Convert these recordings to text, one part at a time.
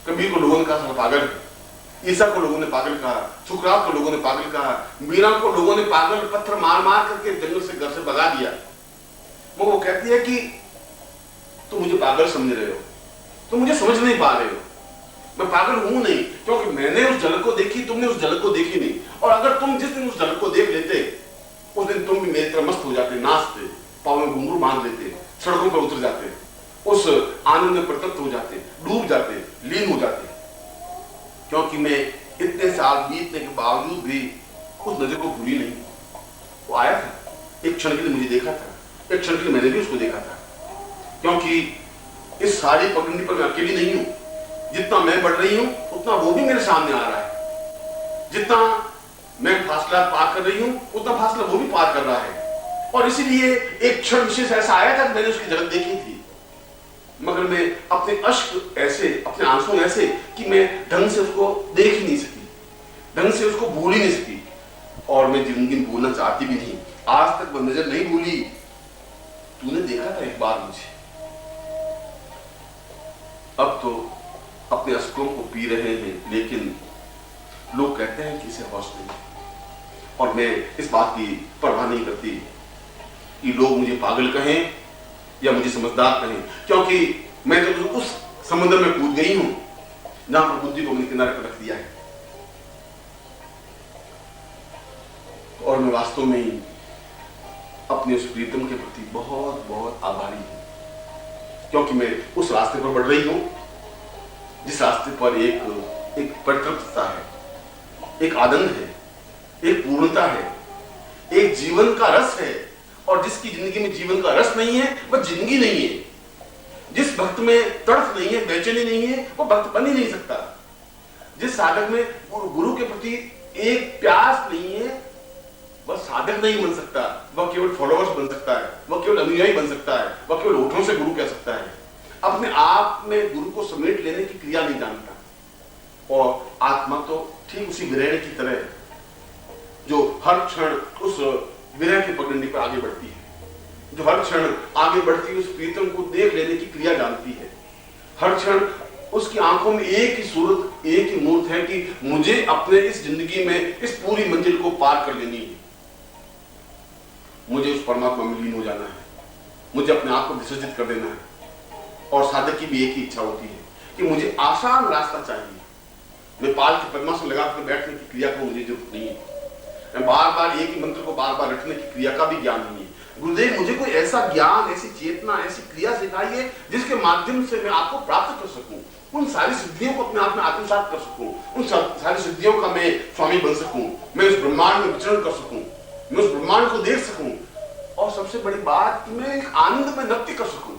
कबीर को लोगों ने कहा पागल है, ईसा को लोगों ने पागल कहा, सुकरात को लोगों ने पागल कहा, मीरा को लोगों ने पागल पत्थर मार मार करके जंगल से घर से भगा दिया। वो कहती है कि तुम मुझे पागल समझ रहे हो, तुम मुझे समझ नहीं पा रहे हो, मैं पागल हूं नहीं, क्योंकि मैंने उस झलक को देखी, तुमने उस झलक को देखी नहीं। और अगर तुम जिस दिन उस झलक को देख लेते, उस दिन तुम भी मेरी तरह मस्त हो जाते, नाचते, पाँव में घुंघरू बांध लेते, सड़कों पर उतर जाते, उस आनंद में प्रतप्त हो जाते, डूब जाते, लीन हो जाते। क्योंकि मैं इतने साल बीतने के बावजूद भी उस नजर को भूली नहीं। वो आया था, एक क्षण के लिए मुझे देखा था, एक क्षण के लिए मैंने भी उसको देखा था। क्योंकि इस सारी पगडंडी पर मैं अकेली नहीं हूं, जितना मैं बढ़ रही हूं उतना वो भी मेरे सामने आ रहा है, जितना मैं फासला पार कर रही हूं उतना फासला वो भी पार कर रहा है। और इसीलिए एक क्षण विशेष ऐसा आया था कि मैंने उसकी झलक देखी थी, मगर मैं अपने अश्क ऐसे, अपने आंसू ऐसे कि मैं ढंग से उसको देख ही नहीं सकी, ढंग से उसको भूल ही नहीं सकी, और मैं जिंदगी में भूलना चाहती भी नहीं। आज तक वो नजर नहीं भूली। तूने देखा था एक बार मुझे, अब तो अपने अश्कों को पी रहे हैं, लेकिन लोग कहते हैं कि इसे होश नहीं। और मैं इस बात की परवाह नहीं करती कि लोग मुझे पागल कहें या मुझे समझदार कहें, क्योंकि मैं तो उस समुद्र में कूद गई हूं जहां पर बुद्धि को मैंने किनारे पर रख दिया है। और मैं वास्तव में ही अपने उस प्रीतम के प्रति बहुत बहुत आभारी हूं, क्योंकि मैं उस रास्ते पर बढ़ रही हूं जिस रास्ते पर एक परितृप्तता है, एक आनंद है, एक पूर्णता है, एक जीवन का रस है। और जिसकी जिंदगी में जीवन का रस नहीं है वह जिंदगी नहीं है। जिस भक्त में तड़फ नहीं है, बेचैनी नहीं है, वो भक्त बन ही नहीं सकता। जिस साधक में गुरु के प्रति एक प्यास नहीं है वह साधक नहीं बन सकता। वह केवल फॉलोअर्स बन सकता है, वह केवल अनुयायी बन सकता है, वह केवल होठों से गुरु कह सकता है। अपने आप में गुरु को समेट लेने की क्रिया नहीं जानता। और आत्मा तो ठीक उसी विरह की तरह है जो हर क्षण उस विरह की पगडंडी पर आगे बढ़ती है, जो हर क्षण आगे बढ़ती है उस प्रीतम को देख लेने की क्रिया जानती है। हर क्षण उसकी आंखों में एक ही सूरत, एक ही मूर्त है कि मुझे अपने इस जिंदगी में इस पूरी मंजिल को पार कर लेनी है, मुझे उस परमात्मा में लीन हो जाना है, मुझे अपने आप को विसर्जित कर देना है। और साधक की भी एक ही इच्छा होती है कि मुझे आसान रास्ता चाहिए। मैं पाल के पद्मासन लगाकर बैठने की क्रिया को मुझे जरूरत नहीं है, मैं बार बार एक ही मंत्र को बार बार रटने की क्रिया का भी ज्ञान नहीं है। गुरुदेव मुझे कोई ऐसा ज्ञान, ऐसी चेतना, ऐसी क्रिया सिखाइए जिसके माध्यम से मैं आपको प्राप्त कर सकूं, उन सारी सिद्धियों को अपने आप में आत्मसात कर सकूं, उन सारी सिद्धियों का मैं स्वामी बन सकूं, मैं उस ब्रह्मांड में विचरण कर सकूं, मैं उस ब्रह्मांड को देख सकूं, और सबसे बड़ी बात कि मैं एक आनंद में नृत्य कर सकूं।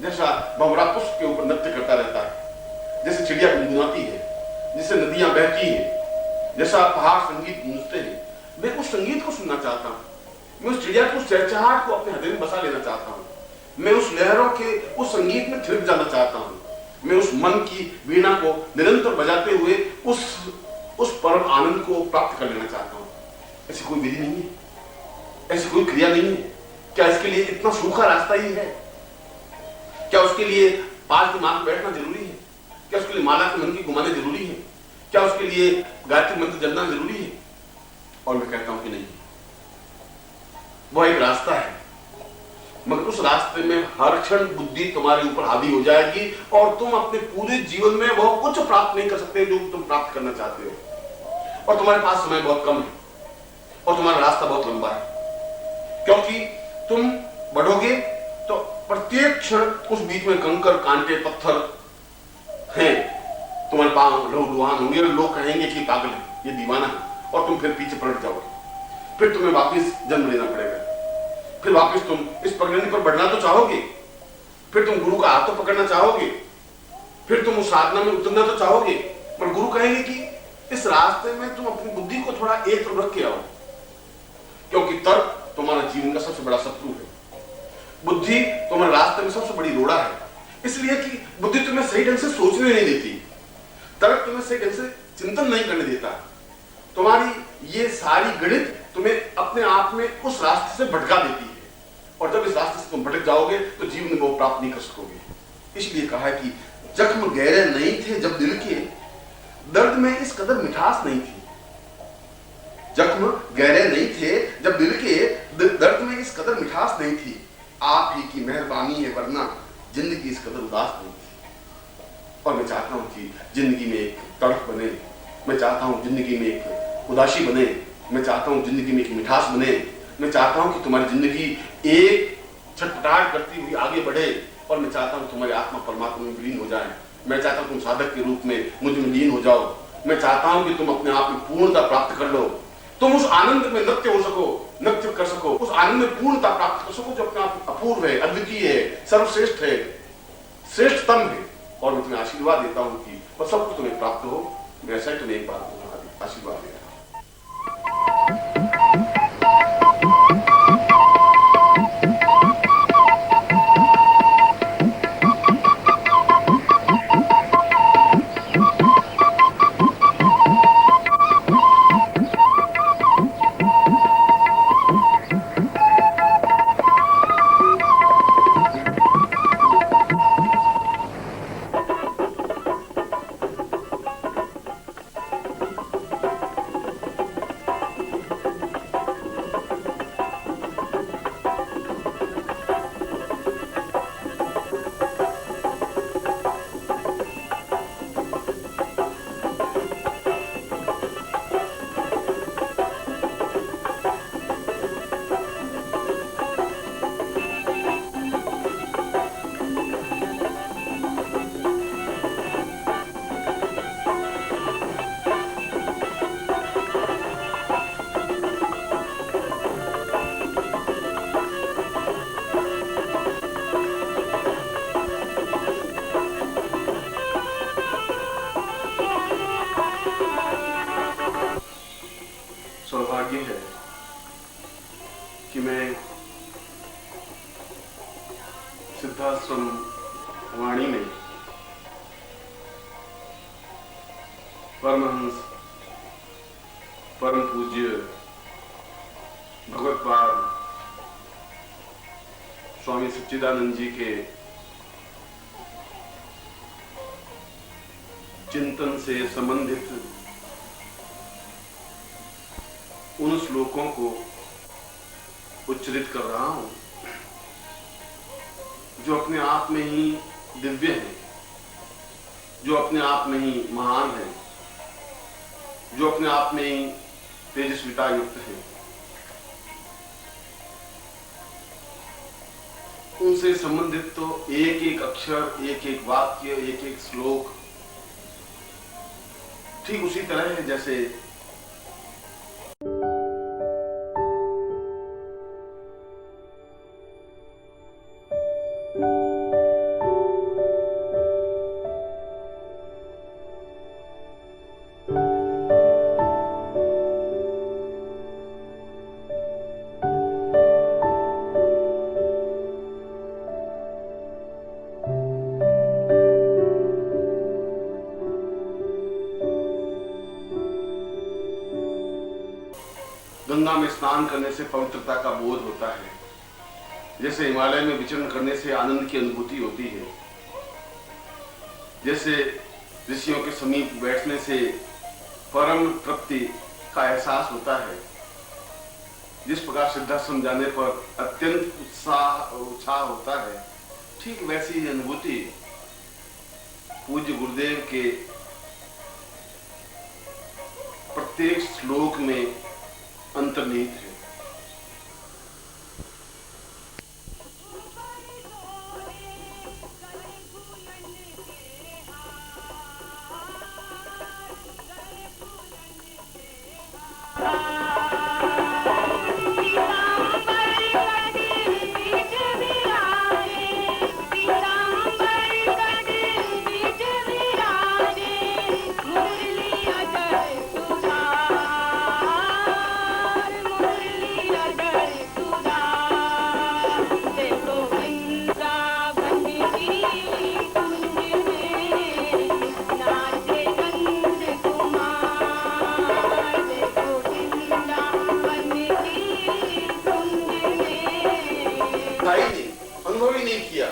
जैसा भंवरा पुष्प के ऊपर नृत्य करता रहता है, जैसे चिड़िया गुनगुनाती है, जैसे नदियां बहती है, जैसा पहाड़ संगीत गूंजते हैं, मैं उस संगीत को सुनना चाहता हूं। मैं उस चिड़िया को, चहचहाहट को अपने हृदय में बसा लेना चाहता हूं। मैं उस लहरों के उस संगीत में थिरक जाना चाहता हूं। मैं उस मन की वीणा को निरंतर बजाते हुए उस परम आनंद को प्राप्त कर लेना चाहता हूं। ऐसी कोई विधि नहीं है, ऐसी कोई क्रिया नहीं है। क्या इसके लिए इतना सूखा रास्ता ही है? क्या उसके लिए पाल की मां पर बैठना जरूरी है? क्या उसके लिए माला के मन की घुमाने जरूरी है? क्या उसके लिए गायत्री मंत्र जपना जरूरी है? और मैं कहता हूं कि नहीं, वह एक रास्ता है, मगर उस रास्ते में हर क्षण बुद्धि तुम्हारे ऊपर हावी हो जाएगी और तुम अपने पूरे जीवन में वह कुछ प्राप्त नहीं कर सकते जो तुम प्राप्त करना चाहते हो। और तुम्हारे पास समय बहुत कम है और तुम्हारा रास्ता बहुत लंबा है, क्योंकि तुम बढ़ोगे तो प्रत्येक क्षण उस बीच में कंकर, कांटे, पत्थर हैं, तुम्हारे पांव लहूलुहान होंगे, लोग कहेंगे कि पागल है, ये दीवाना है, और तुम फिर पीछे पलट जाओगे। फिर तुम्हें वापस जन्म लेना पड़ेगा, फिर वापस तुम इस पगडंडी पर बढ़ना तो चाहोगे, फिर तुम गुरु का हाथ तो पकड़ना चाहोगे, फिर तुम उस साधना में उतरना तो चाहोगे, पर गुरु कहेंगे कि इस रास्ते में तुम अपनी बुद्धि को थोड़ा एक तरफ रख के आओ, क्योंकि तर्क तुम्हारा जीवन का सबसे बड़ा शत्रु है। बुद्धि तुम्हारे रास्ते में सबसे बड़ी रोड़ा है, इसलिए कि बुद्धि तुम्हें सही ढंग से सोचने नहीं देती, तर्क तुम्हें सही ढंग से चिंतन नहीं करने देता। तुम्हारी ये सारी गणित तुम्हें अपने आप में उस रास्ते से भटका देती है, और जब इस रास्ते से तुम भटक जाओगे तो जीवन में वो प्राप्त नहीं कर सकोगे। इसलिए कहा है कि जख्म गहरे नहीं थे जब दिल के, दर्द में इस कदर मिठास नहीं थी। जख्म गहरे नहीं थे जब दिल के, दर्द में इस कदर मिठास नहीं थी। आप ही की मेहरबानी है वरना जिंदगी इस कदर उदास नहीं थी। और मैं चाहता हूं कि जिंदगी में एक तड़प बने, मैं चाहता हूं जिंदगी में एक उदासी बने, मैं चाहता हूं जिंदगी में एक मिठास बने, मैं चाहता हूं कि तुम्हारी जिंदगी एक छटपटाहट करती हुई आगे बढ़े, और मैं चाहता हूं तुम्हारी आत्मा परमात्मा में विलीन हो जाए। मैं चाहता हूं तुम साधक के रूप में मुझ में लीन हो जाओ। मैं चाहता हूं कि तुम अपने आप में पूर्णता प्राप्त कर लो, तुम उस आनंद में नृत्य हो सको, नृत्य कर सको, उस आनंद में पूर्णता प्राप्त कर सको जो अपने आप अपूर्व है, अद्वितीय है, सर्वश्रेष्ठ है, श्रेष्ठतम है। और मैं तुम्हें आशीर्वाद देता हूं कि वह सब कुछ तुम्हें प्राप्त हो। मैं ऐसा ही तुम्हें एक बार आशीर्वाद देता हूं। सौभाग्य है कि मैं सिद्धाश्रम वाणी में परमहंस परम पूज्य भगवतपाद स्वामी सच्चिदानंद जी के चिंतन से संबंधित उन श्लोकों को उच्चरित कर रहा हूं जो अपने आप में ही दिव्य है, जो अपने आप में ही महान है, जो अपने आप में ही तेजस्विता युक्त है। उनसे संबंधित तो एक एक अक्षर, एक एक वाक्य, एक एक श्लोक ठीक उसी तरह है जैसे गंगा में स्नान करने से पवित्रता का बोध होता है, जैसे हिमालय में विचरण करने से आनंद की अनुभूति होती है, जैसे ऋषियों के समीप बैठने से परम तृप्ति का एहसास होता है, जिस प्रकार सिद्धाश्रम जाने पर अत्यंत उत्साह होता है, ठीक वैसी ही अनुभूति पूज्य गुरुदेव के प्रत्येक श्लोक में अंतर्निहित है। अनुभव ही नहीं किया,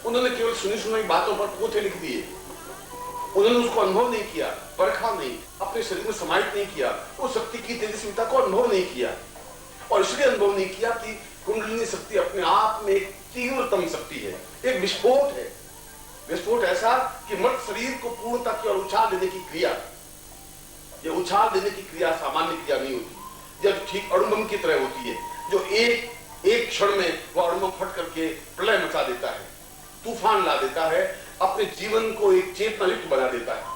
उन्होंने केवल सुनी सुनाई बातों पर पोथे लिख दिए। उन्होंने उसको अनुभव नहीं किया, परखा नहीं, अपने शरीर में समाहित नहीं किया, उस शक्ति की तेजस्विता को अनुभव नहीं किया, और इसलिए अनुभव नहीं किया कि कुंडलिनी शक्ति अपने आप में एक तीव्रतम शक्ति है, एक विस्फोट है। विस्फोट ऐसा कि मृत शरीर को पूर्णता की ओर उछाल देने की क्रिया, ये उछाल देने की क्रिया सामान्य क्रिया नहीं होती, जब ठीक अणुबम की तरह होती है, जो एक क्षण में वह अणुबम फट करके प्रलय मचा देता है, तूफान ला देता है, अपने जीवन को एक चेतना युक्त बना देता है।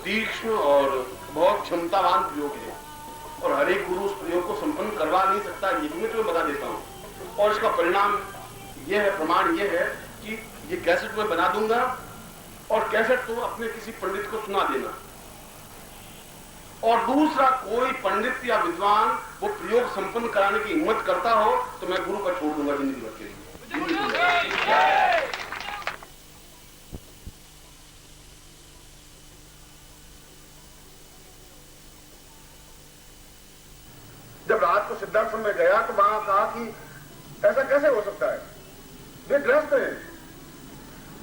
तीक्ष्ण और बहुत क्षमतावान प्रयोग है, और हर एक गुरु उस प्रयोग को संपन्न करवा नहीं सकता, ये भी मैं तुम्हें बता देता हूँ। और इसका परिणाम यह है, प्रमाण यह है कि ये कैसेट मैं बना दूंगा, और कैसेट तो अपने किसी पंडित को सुना देना, और दूसरा कोई पंडित या विद्वान वो प्रयोग संपन्न कराने की हिम्मत करता हो तो मैं गुरु का छोड़ दूंगा जिंदगी भर के लिए। जब रात को सिद्धार्थन में गया तो वहां कहा कि ऐसा कैसे हो सकता है, वे ग्रस्त हैं,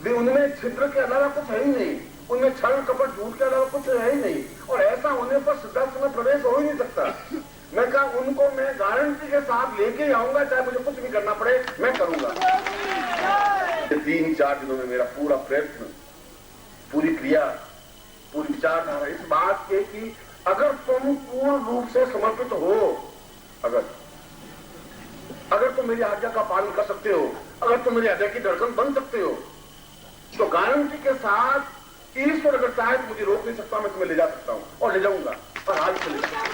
वे उनमें छिद्र के अलावा कुछ है ही नहीं, उनमें छल कपट झूठ के अलावा कुछ है ही नहीं, और ऐसा होने पर सिद्धार्थ में प्रवेश हो ही नहीं सकता। मैं कहा उनको मैं गारंटी के साथ लेके आऊंगा, चाहे मुझे कुछ भी करना पड़े मैं करूंगा। 3-4 दिनों में मेरा पूरा प्रयत्न, पूरी क्रिया, पूरी विचारधारा इस बात के कि अगर तुम पूर्ण रूप से समर्पित हो, अगर तुम मेरी आज्ञा का पालन कर सकते हो, अगर तुम मेरे हृदय की धड़कन बन सकते हो, तो गारंटी के साथ ईश्वर अगर चाहे तो मुझे रोक नहीं सकता, मैं तुम्हें ले जा सकता हूं और ले जाऊंगा, और आज से ले जाऊंगा।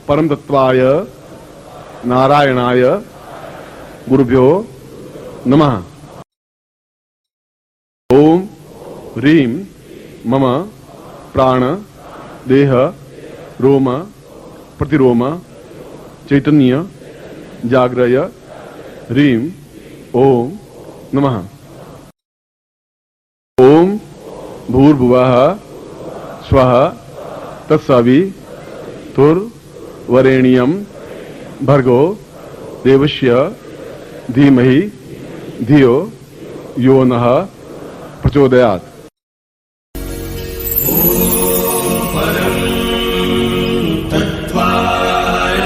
परम तत्वाय नारायणाय गुरुभ्यो नमः। ओम ह्रीं मम प्राण देह रोम प्रतिरोम चैतन्य जाग्रय ह्रीं ओम नमः। ओम भूर्भुवः स्वः तत्सवितुर्वरेण्यं भर्गो देवस्य धीमहि धियो यो नः प्रचोदयात्। परं तत्त्वाय